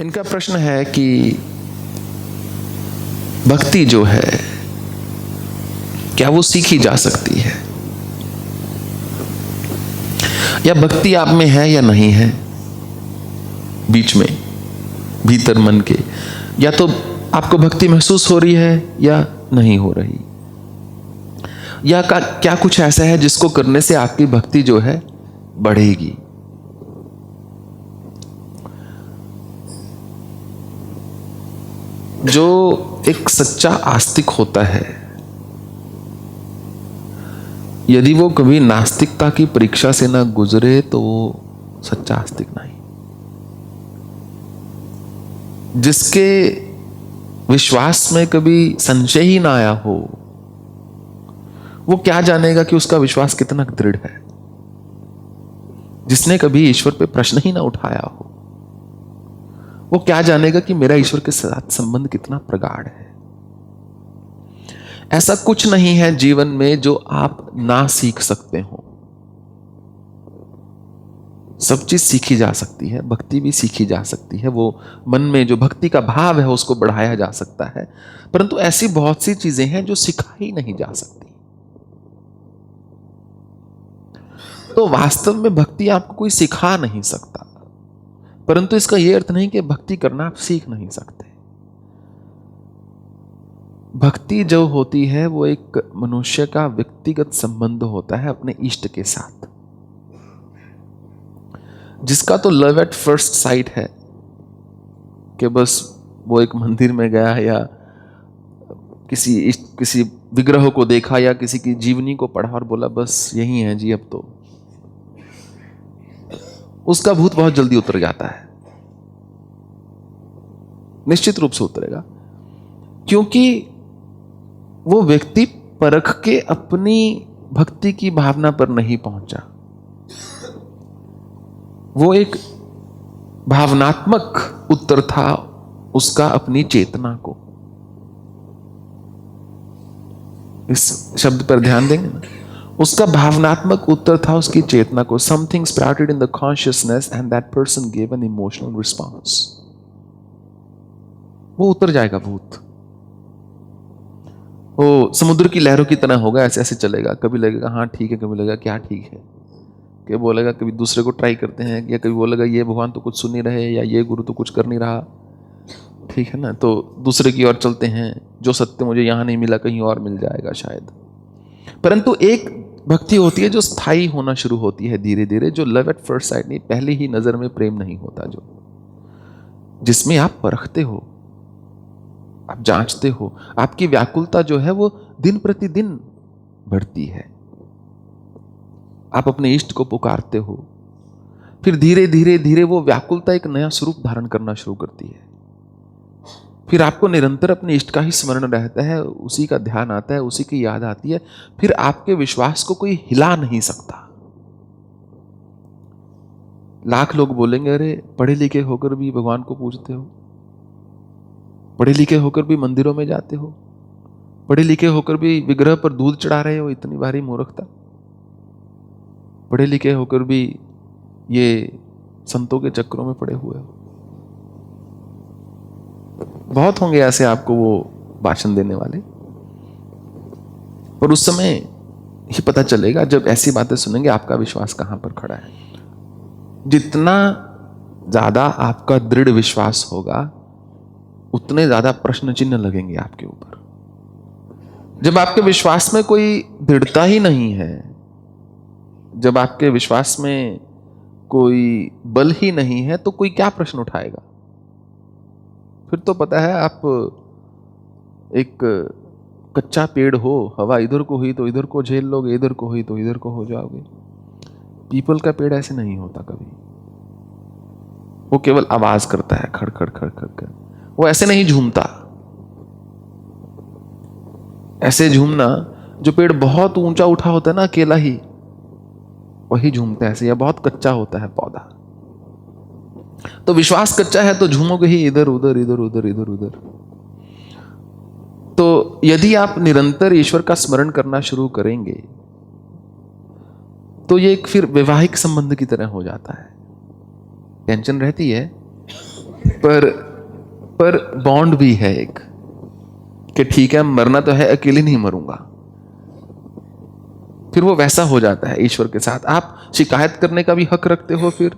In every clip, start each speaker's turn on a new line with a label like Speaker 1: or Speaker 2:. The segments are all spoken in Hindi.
Speaker 1: इनका प्रश्न है कि भक्ति जो है क्या वो सीखी जा सकती है, या भक्ति आप में है या नहीं है, बीच में भीतर मन के, या तो आपको भक्ति महसूस हो रही है या नहीं हो रही, या क्या कुछ ऐसा है जिसको करने से आपकी भक्ति जो है बढ़ेगी। जो एक सच्चा आस्तिक होता है, यदि वो कभी नास्तिकता की परीक्षा से ना गुजरे तो वो सच्चा आस्तिक नहीं। जिसके विश्वास में कभी संशय ही ना आया हो, वो क्या जानेगा कि उसका विश्वास कितना दृढ़ है। जिसने कभी ईश्वर पे प्रश्न ही ना उठाया हो, वो क्या जानेगा कि मेरा ईश्वर के साथ संबंध कितना प्रगाढ़ है। ऐसा कुछ नहीं है जीवन में जो आप ना सीख सकते हो। सब चीज सीखी जा सकती है, भक्ति भी सीखी जा सकती है। वो मन में जो भक्ति का भाव है उसको बढ़ाया जा सकता है, परंतु ऐसी बहुत सी चीजें हैं जो सिखाई नहीं जा सकती। तो वास्तव में भक्ति आपको कोई सिखा नहीं सकता, परंतु इसका यह अर्थ नहीं कि भक्ति करना आप सीख नहीं सकते। भक्ति जो होती है वो एक मनुष्य का व्यक्तिगत संबंध होता है अपने इष्ट के साथ, जिसका तो लव एट फर्स्ट साइट है कि बस वो एक मंदिर में गया या किसी विग्रह को देखा या किसी की जीवनी को पढ़ा और बोला बस यही है जी, अब तो उसका भूत बहुत जल्दी उतर जाता है। निश्चित रूप से उतरेगा, क्योंकि वो व्यक्ति परख के अपनी भक्ति की भावना पर नहीं पहुंचा। वो एक भावनात्मक उत्तर था उसका अपनी चेतना को। इस शब्द पर ध्यान देंगे ना, उसका भावनात्मक उत्तर था उसकी चेतना को। Something sprouted in the consciousness and that person give an emotional response. वो उतर जाएगा भूत, वो समुद्र की लहरों की तरह होगा, ऐसे ऐसे चलेगा। कभी लगेगा हाँ ठीक है, कभी लगेगा क्या ठीक है, कभी बोलेगा कभी दूसरे को ट्राई करते हैं, या कभी बोलेगा ये भगवान तो कुछ सुन नहीं रहे, या ये गुरु तो कुछ कर नहीं रहा, ठीक है ना, तो दूसरे की ओर चलते हैं। जो सत्य मुझे यहां नहीं मिला कहीं और मिल जाएगा शायद। परंतु एक भक्ति होती है जो स्थायी होना शुरू होती है धीरे धीरे, जो लव एट फर्स्ट साइट नहीं, पहले ही नजर में प्रेम नहीं होता, जो जिसमें आप परखते हो, आप जांचते हो, आपकी व्याकुलता जो है वो दिन प्रतिदिन बढ़ती है। आप अपने इष्ट को पुकारते हो, फिर धीरे धीरे धीरे वो व्याकुलता एक नया स्वरूप धारण करना शुरू करती है। फिर आपको निरंतर अपने इष्ट का ही स्मरण रहता है, उसी का ध्यान आता है, उसी की याद आती है। फिर आपके विश्वास को कोई हिला नहीं सकता। लाख लोग बोलेंगे अरे पढ़े लिखे होकर भी भगवान को पूजते हो, पढ़े लिखे होकर भी मंदिरों में जाते हो, पढ़े लिखे होकर भी विग्रह पर दूध चढ़ा रहे हो, इतनी भारी मूर्खता। पढ़े लिखे होकर भी ये संतों के चक्रों में पड़े हुए हो। बहुत होंगे ऐसे आपको वो भाषण देने वाले, पर उस समय ही पता चलेगा जब ऐसी बातें सुनेंगे आपका विश्वास कहां पर खड़ा है। जितना ज्यादा आपका दृढ़ विश्वास होगा उतने ज्यादा प्रश्न चिन्ह लगेंगे आपके ऊपर। जब आपके विश्वास में कोई दृढ़ता ही नहीं है, जब आपके विश्वास में कोई बल ही नहीं है, तो कोई क्या प्रश्न उठाएगा। फिर तो पता है आप एक कच्चा पेड़ हो, हवा इधर को हुई तो इधर को झेल लोगे, इधर को हुई तो इधर को हो जाओगे। पीपल का पेड़ ऐसे नहीं होता कभी, वो केवल आवाज करता है खड़ खड़ खड़ खड़ कर, वो ऐसे नहीं झूमता। ऐसे झूमना, जो पेड़ बहुत ऊंचा उठा होता है ना अकेला ही, वही झूमता है ऐसे, या बहुत कच्चा होता है पौधा। तो विश्वास कच्चा है तो झूमोगे ही इधर उधर इधर उधर इधर उधर। तो यदि आप निरंतर ईश्वर का स्मरण करना शुरू करेंगे तो ये एक फिर वैवाहिक संबंध की तरह हो जाता है। टेंशन रहती है पर पर बॉन्ड भी है एक, कि ठीक है मरना तो है, अकेले नहीं मरूंगा। फिर वो वैसा हो जाता है ईश्वर के साथ। आप शिकायत करने का भी हक रखते हो, फिर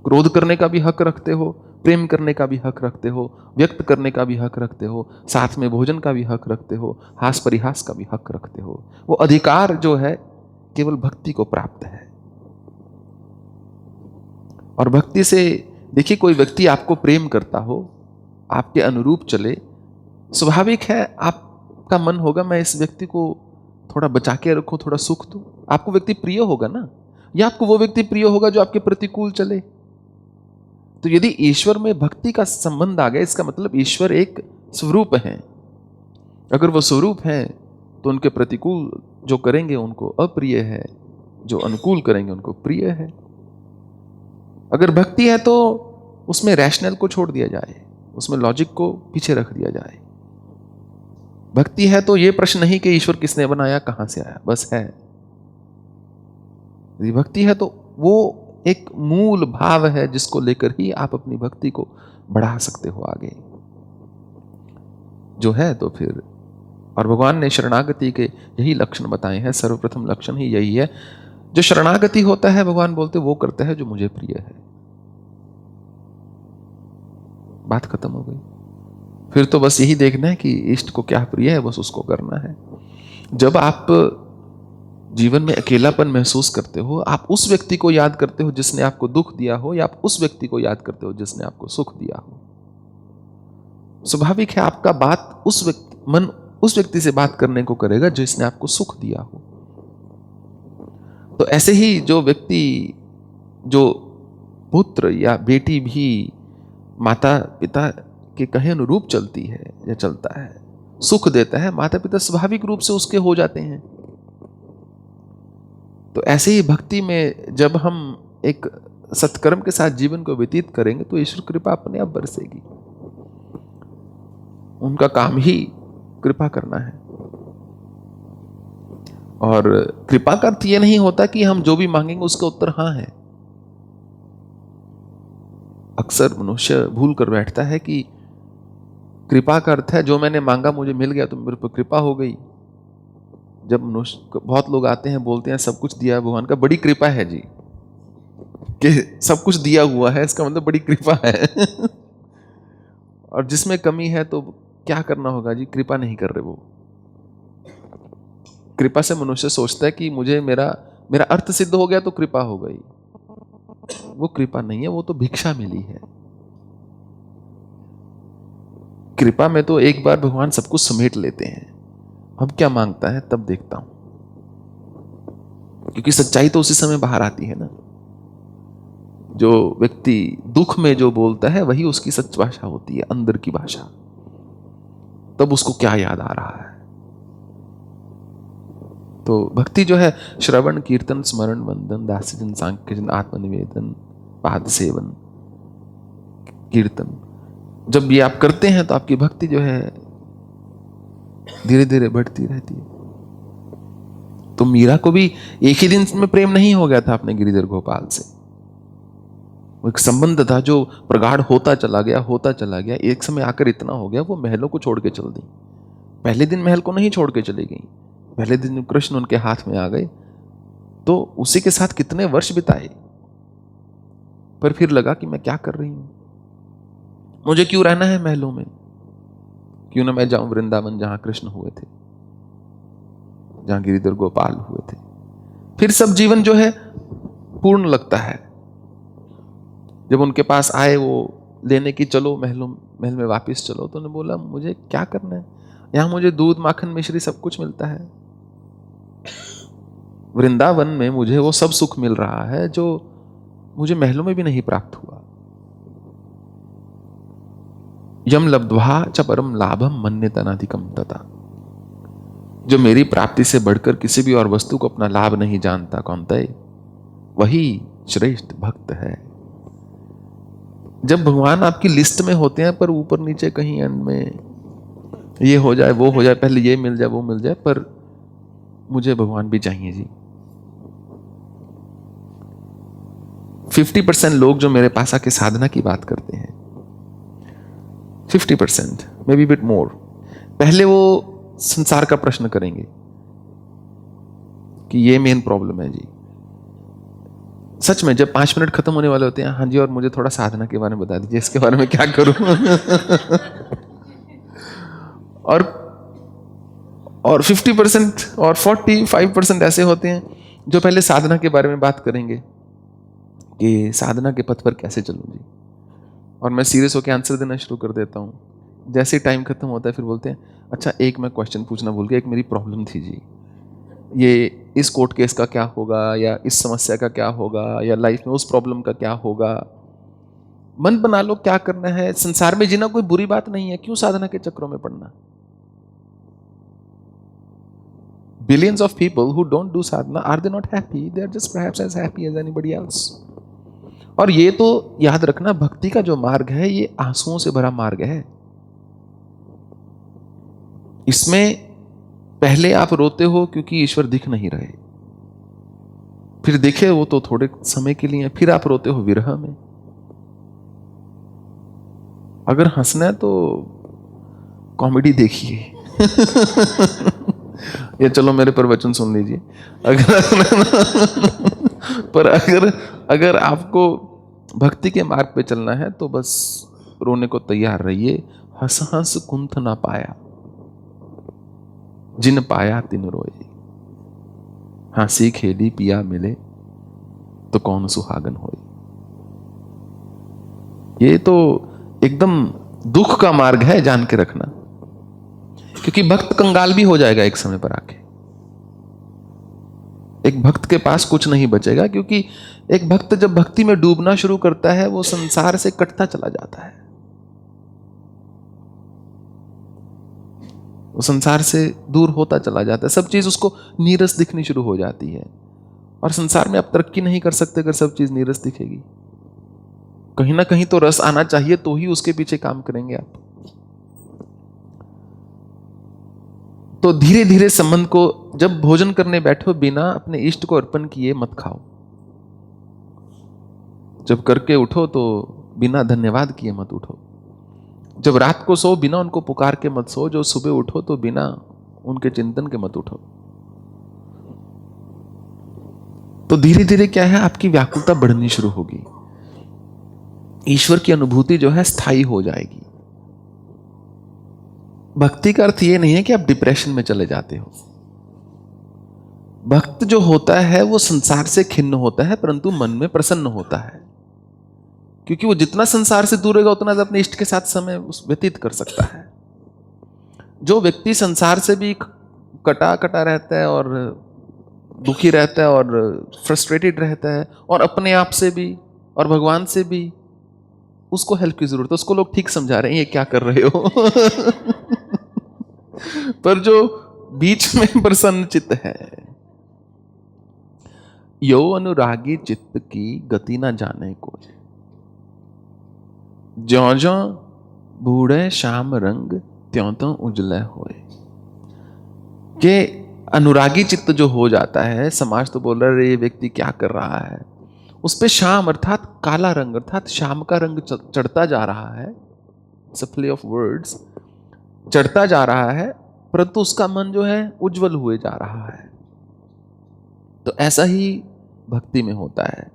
Speaker 1: क्रोध करने का भी हक रखते हो, प्रेम करने का भी हक रखते हो, व्यक्त करने का भी हक रखते हो, साथ में भोजन का भी हक रखते हो, हास परिहास का भी हक रखते हो। वो अधिकार जो है केवल भक्ति को प्राप्त है। और भक्ति से देखिए, कोई व्यक्ति आपको प्रेम करता हो, आपके अनुरूप चले, स्वाभाविक है आपका मन होगा मैं इस व्यक्ति को थोड़ा बचा के रखूं, थोड़ा सुख दूं। आपको व्यक्ति प्रिय होगा ना, या आपको वो व्यक्ति प्रिय होगा जो आपके प्रतिकूल चले। तो यदि ईश्वर में भक्ति का संबंध आ गया, इसका मतलब ईश्वर एक स्वरूप है। अगर वो स्वरूप है तो उनके प्रतिकूल जो करेंगे उनको अप्रिय है, जो अनुकूल करेंगे उनको प्रिय है। अगर भक्ति है तो उसमें रैशनल को छोड़ दिया जाए, उसमें लॉजिक को पीछे रख दिया जाए। भक्ति है तो ये प्रश्न नहीं कि ईश्वर किसने बनाया, कहां से आया, बस है। यदि भक्ति है तो वो एक मूल भाव है जिसको लेकर ही आप अपनी भक्ति को बढ़ा सकते हो आगे, जो है तो फिर। और भगवान ने शरणागति के यही लक्षण बताए हैं। सर्वप्रथम लक्षण ही यही है, जो शरणागति होता है भगवान बोलते वो करता है जो मुझे प्रिय है। बात खत्म हो गई। फिर तो बस यही देखना है कि इष्ट को क्या प्रिय है, बस उसको करना है। जब आप जीवन में अकेलापन महसूस करते हो, आप उस व्यक्ति को याद करते हो जिसने आपको दुख दिया हो, या आप उस व्यक्ति को याद करते हो जिसने आपको सुख दिया हो। स्वाभाविक है आपका बात मन उस व्यक्ति से बात करने को करेगा जिसने आपको सुख दिया हो। तो ऐसे ही जो व्यक्ति, जो पुत्र या बेटी भी माता पिता के कहे अनुरूप चलती है या चलता है, सुख देता है, माता पिता स्वाभाविक रूप से उसके हो जाते हैं। तो ऐसे ही भक्ति में जब हम एक सत्कर्म के साथ जीवन को व्यतीत करेंगे तो ईश्वर कृपा अपने आप बरसेगी। उनका काम ही कृपा करना है। और कृपा का अर्थ यह नहीं होता कि हम जो भी मांगेंगे उसका उत्तर हाँ है। अक्सर मनुष्य भूल कर बैठता है कि कृपा का अर्थ है जो मैंने मांगा मुझे मिल गया तो मेरे पर कृपा हो गई। जब मनुष्य, बहुत लोग आते हैं बोलते हैं सब कुछ दिया है भगवान का, बड़ी कृपा है जी कि सब कुछ दिया हुआ है, इसका मतलब बड़ी कृपा है। और जिसमें कमी है तो क्या करना होगा जी, कृपा नहीं कर रहे वो। कृपा से मनुष्य सोचता है कि मुझे मेरा अर्थ सिद्ध हो गया तो कृपा हो गई। वो कृपा नहीं है, वो तो भिक्षा मिली है। कृपा में तो एक बार भगवान सब कुछ समेट लेते हैं। अब क्या मांगता है तब देखता हूं, क्योंकि सच्चाई तो उसी समय बाहर आती है ना। जो व्यक्ति दुख में जो बोलता है वही उसकी सच भाषा होती है, अंदर की भाषा। तब उसको क्या याद आ रहा है। तो भक्ति जो है श्रवण कीर्तन स्मरण वंदन दास्यजन सांख्यजन आत्मनिवेदन पाद सेवन कीर्तन, जब ये आप करते हैं तो आपकी भक्ति जो है धीरे धीरे बढ़ती रहती है। तो मीरा को भी एक ही दिन में प्रेम नहीं हो गया था अपने गिरिधर गोपाल से। वो एक संबंध था जो प्रगाढ़ होता चला गया। एक समय आकर इतना हो गया वो महलों को छोड़ के चल दी। पहले दिन महल को नहीं छोड़ के चली गई, पहले दिन कृष्ण उनके हाथ में आ गए तो उसी के साथ कितने वर्ष बिताए। पर फिर लगा कि मैं क्या कर रही हूं, मुझे क्यों रहना है महलों में, क्यों ना मैं जाऊं वृंदावन जहां कृष्ण हुए थे, जहां गिरिधर गोपाल हुए थे। फिर सब जीवन जो है पूर्ण लगता है। जब उनके पास आए वो लेने की, चलो महल में वापस चलो, तो उन्होंने बोला मुझे क्या करना है, यहां मुझे दूध माखन मिश्री सब कुछ मिलता है। वृंदावन में मुझे वो सब सुख मिल रहा है जो मुझे महलों में भी नहीं प्राप्त हुआ। यम लब्ध्वा च परम लाभम मन्यतनाधिकम तथा, जो मेरी प्राप्ति से बढ़कर किसी भी और वस्तु को अपना लाभ नहीं जानता, कौन तय वही श्रेष्ठ भक्त है। जब भगवान आपकी लिस्ट में होते हैं पर ऊपर नीचे कहीं एंड में ये हो जाए वो हो जाए, पहले ये मिल जाए वो मिल जाए, पर मुझे भगवान भी चाहिए जी। 50% लोग जो मेरे पास आके साधना की बात करते हैं 50%, मे बी बिट मोर। पहले वो संसार का प्रश्न करेंगे कि ये मेन प्रॉब्लम है जी। सच में जब 5 मिनट खत्म होने वाले होते हैं, हाँ जी और मुझे थोड़ा साधना के बारे में बता दीजिए, इसके बारे में क्या करूं। और 50% और 45% ऐसे होते हैं जो पहले साधना के बारे में बात करेंगे कि साधना के पथ पर कैसे चलूं जी। और मैं सीरियस होकर आंसर देना शुरू कर देता हूं। जैसे टाइम खत्म होता है फिर बोलते हैं अच्छा एक मैं क्वेश्चन पूछना भूल गया, एक मेरी प्रॉब्लम थी जी, ये इस कोर्ट केस का क्या होगा, या इस समस्या का क्या होगा, या लाइफ में उस प्रॉब्लम का क्या होगा। मन बना लो क्या करना है, संसार में जीना कोई बुरी बात नहीं है, क्यों साधना के चक्रों में पड़ना। Billions of people who don't do sadhana, are they not happy? They are just perhaps as happy as anybody else. और ये तो याद रखना, भक्ति का जो मार्ग है ये आंसुओं से भरा मार्ग है। इसमें पहले आप रोते हो क्योंकि ईश्वर दिख नहीं रहे, फिर दिखे वो तो थोड़े समय के लिए, फिर आप रोते हो विरह में। अगर हंसना है तो कॉमेडी देखिए। ये चलो मेरे पर वचन सुन लीजिए। पर अगर आपको भक्ति के मार्ग पे चलना है तो बस रोने को तैयार रहिए। हंस हंस कुंथ ना पाया, जिन पाया तिन रोए। हंसी खेली पिया मिले, तो कौन सुहागन होए। ये तो एकदम दुख का मार्ग है, जान के रखना। क्योंकि भक्त कंगाल भी हो जाएगा एक समय पर आके। एक भक्त के पास कुछ नहीं बचेगा, क्योंकि एक भक्त जब भक्ति में डूबना शुरू करता है वो संसार से कटता चला जाता है, वो संसार से दूर होता चला जाता है। सब चीज उसको नीरस दिखनी शुरू हो जाती है। और संसार में आप तरक्की नहीं कर सकते अगर सब चीज नीरस दिखेगी। कहीं ना कहीं तो रस आना चाहिए, तो ही उसके पीछे काम करेंगे आप। तो धीरे धीरे संबंध को, जब भोजन करने बैठो बिना अपने इष्ट को अर्पण किए मत खाओ। जब करके उठो तो बिना धन्यवाद किए मत उठो। जब रात को सो बिना उनको पुकार के मत सो। जो सुबह उठो तो बिना उनके चिंतन के मत उठो। तो धीरे धीरे क्या है, आपकी व्याकुलता बढ़नी शुरू होगी। ईश्वर की अनुभूति जो है स्थायी हो जाएगी। भक्ति का अर्थ ये नहीं है कि आप डिप्रेशन में चले जाते हो। भक्त जो होता है वो संसार से खिन्न होता है, परंतु मन में प्रसन्न होता है। क्योंकि वो जितना संसार से दूर रहेगा उतना अपने इष्ट के साथ समय व्यतीत कर सकता है। जो व्यक्ति संसार से भी कटा कटा रहता है और दुखी रहता है और फ्रस्ट्रेटेड रहता है, और अपने आप से भी और भगवान से भी, उसको हेल्प की जरूरत है। उसको लोग ठीक समझा रहे हैं, ये क्या कर रहे हो। पर जो बीच में प्रसन्न चित्त है, यो अनुरागी चित्त की गति ना जाने को, ज्यों ज्यों बूढ़े श्याम रंग त्यों त्यों उजले होए। कि अनुरागी चित्त जो हो जाता है, समाज तो बोल रहा है ये व्यक्ति क्या कर रहा है, उस पे श्याम अर्थात काला रंग अर्थात श्याम का रंग चढ़ता जा रहा है। It's a play of words, चढ़ता जा रहा है, परंतु उसका मन जो है उज्जवल हुए जा रहा है। तो ऐसा ही भक्ति में होता है।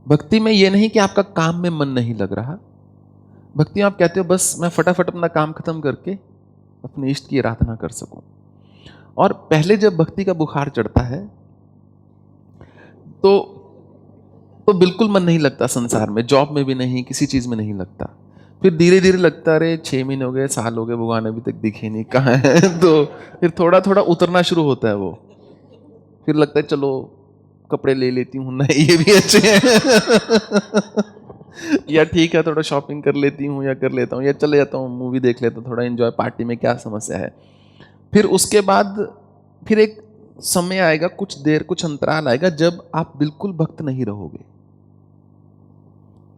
Speaker 1: भक्ति में यह नहीं कि आपका काम में मन नहीं लग रहा। भक्ति में आप कहते हो बस मैं फटाफट अपना काम खत्म करके अपने इष्ट की आराधना कर सकूं। और पहले जब भक्ति का बुखार चढ़ता है तो बिल्कुल मन नहीं लगता संसार में, जॉब में भी नहीं, किसी चीज में नहीं लगता। फिर धीरे धीरे लगता, अरे 6 महीने हो गए, साल हो गए, भगवान अभी तक दिखे नहीं, कहाँ है। तो फिर थोड़ा थोड़ा उतरना शुरू होता है वो। फिर लगता है चलो कपड़े ले लेती हूँ, नहीं ये भी अच्छे हैं। या ठीक है थोड़ा शॉपिंग कर लेती हूँ, या कर लेता हूँ, या चले जाता हूँ मूवी देख लेता हूँ, थोड़ा एंजॉय, पार्टी में क्या समस्या है। फिर उसके बाद फिर एक समय आएगा, कुछ देर, कुछ अंतराल आएगा जब आप बिल्कुल भक्त नहीं रहोगे।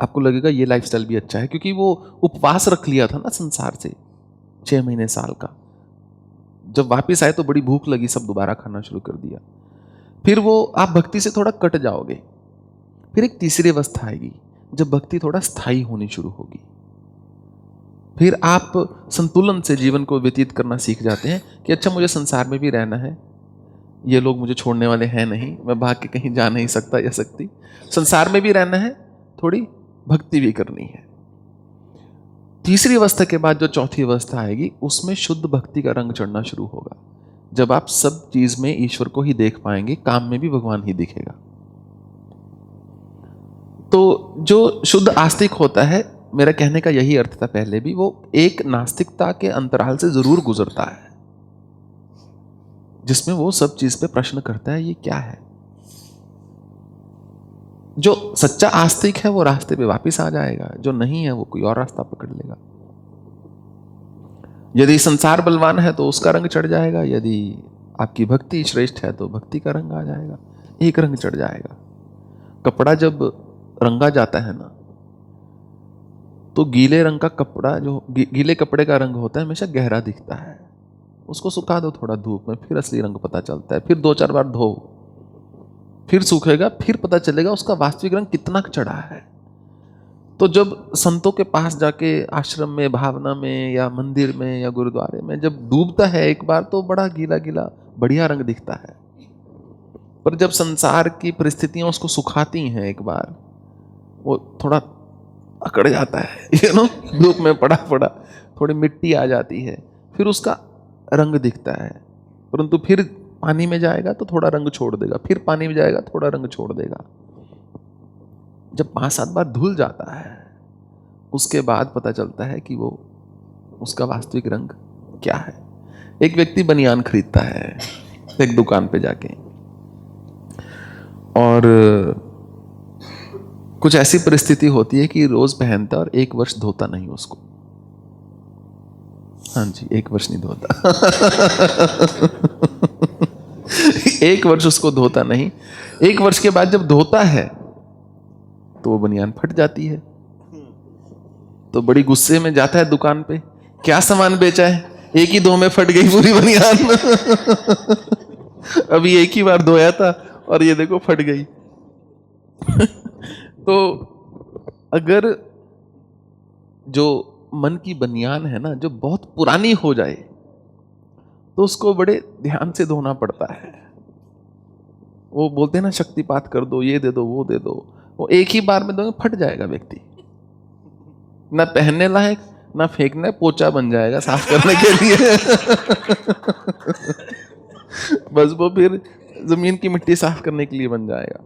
Speaker 1: आपको लगेगा ये लाइफस्टाइल भी अच्छा है, क्योंकि वो उपवास रख लिया था ना संसार से 6 महीने साल का। जब वापस आए तो बड़ी भूख लगी, सब दोबारा खाना शुरू कर दिया। फिर वो आप भक्ति से थोड़ा कट जाओगे। फिर एक तीसरी अवस्था आएगी जब भक्ति थोड़ा स्थायी होनी शुरू होगी। फिर आप संतुलन से जीवन को व्यतीत करना सीख जाते हैं कि अच्छा मुझे संसार में भी रहना है, ये लोग मुझे छोड़ने वाले हैं नहीं, मैं भाग के कहीं जा नहीं सकता या सकती, संसार में भी रहना है, थोड़ी भक्ति भी करनी है। तीसरी अवस्था के बाद जो चौथी अवस्था आएगी उसमें शुद्ध भक्ति का रंग चढ़ना शुरू होगा, जब आप सब चीज में ईश्वर को ही देख पाएंगे, काम में भी भगवान ही दिखेगा। तो जो शुद्ध आस्तिक होता है, मेरा कहने का यही अर्थ था पहले भी, वो एक नास्तिकता के अंतराल से जरूर गुजरता है जिसमें वो सब चीज पे प्रश्न करता है ये क्या है। जो सच्चा आस्तिक है वो रास्ते पे वापस आ जाएगा, जो नहीं है वो कोई और रास्ता पकड़ लेगा। यदि संसार बलवान है तो उसका रंग चढ़ जाएगा, यदि आपकी भक्ति श्रेष्ठ है तो भक्ति का रंग आ जाएगा, एक रंग चढ़ जाएगा। कपड़ा जब रंगा जाता है ना, तो गीले रंग का कपड़ा, जो गीले कपड़े का रंग होता है हमेशा गहरा दिखता है, उसको सुखा दो थोड़ा धूप में, फिर असली रंग पता चलता है। फिर 2-4 बार धो, फिर सूखेगा, फिर पता चलेगा उसका वास्तविक रंग कितना चढ़ा है। तो जब संतों के पास जाके आश्रम में, भावना में या मंदिर में या गुरुद्वारे में जब डूबता है एक बार, तो बड़ा गीला गीला बढ़िया रंग दिखता है। पर जब संसार की परिस्थितियां उसको सुखाती हैं एक बार, वो थोड़ा अकड़ जाता है, धूप में पड़ा पड़ा थोड़ी मिट्टी आ जाती है, फिर उसका रंग दिखता है। परंतु फिर पानी में जाएगा तो थोड़ा रंग छोड़ देगा, फिर पानी में जाएगा थोड़ा रंग छोड़ देगा। जब 5-7 बार धुल जाता है, उसके बाद पता चलता है कि वो उसका वास्तविक रंग क्या है। एक व्यक्ति बनियान खरीदता है एक दुकान पे जाके, और कुछ ऐसी परिस्थिति होती है कि रोज पहनता और 1 वर्ष धोता नहीं उसको। हाँ जी, 1 वर्ष नहीं धोता 1 वर्ष उसको धोता नहीं। 1 वर्ष के बाद जब धोता है तो वो बनियान फट जाती है। तो बड़ी गुस्से में जाता है दुकान पे, क्या सामान बेचा है, एक ही धो में फट गई पूरी बनियान अभी एक ही बार धोया था और ये देखो फट गई तो अगर जो मन की बनियान है ना, जो बहुत पुरानी हो जाए, तो उसको बड़े ध्यान से धोना पड़ता है। वो बोलते हैं ना, शक्तिपात कर दो, ये दे दो, वो दे दो। वो एक ही बार में दोगे फट जाएगा व्यक्ति, ना पहनने लायक ना फेंकने, पोचा बन जाएगा साफ करने के लिए बस वो फिर जमीन की मिट्टी साफ करने के लिए बन जाएगा।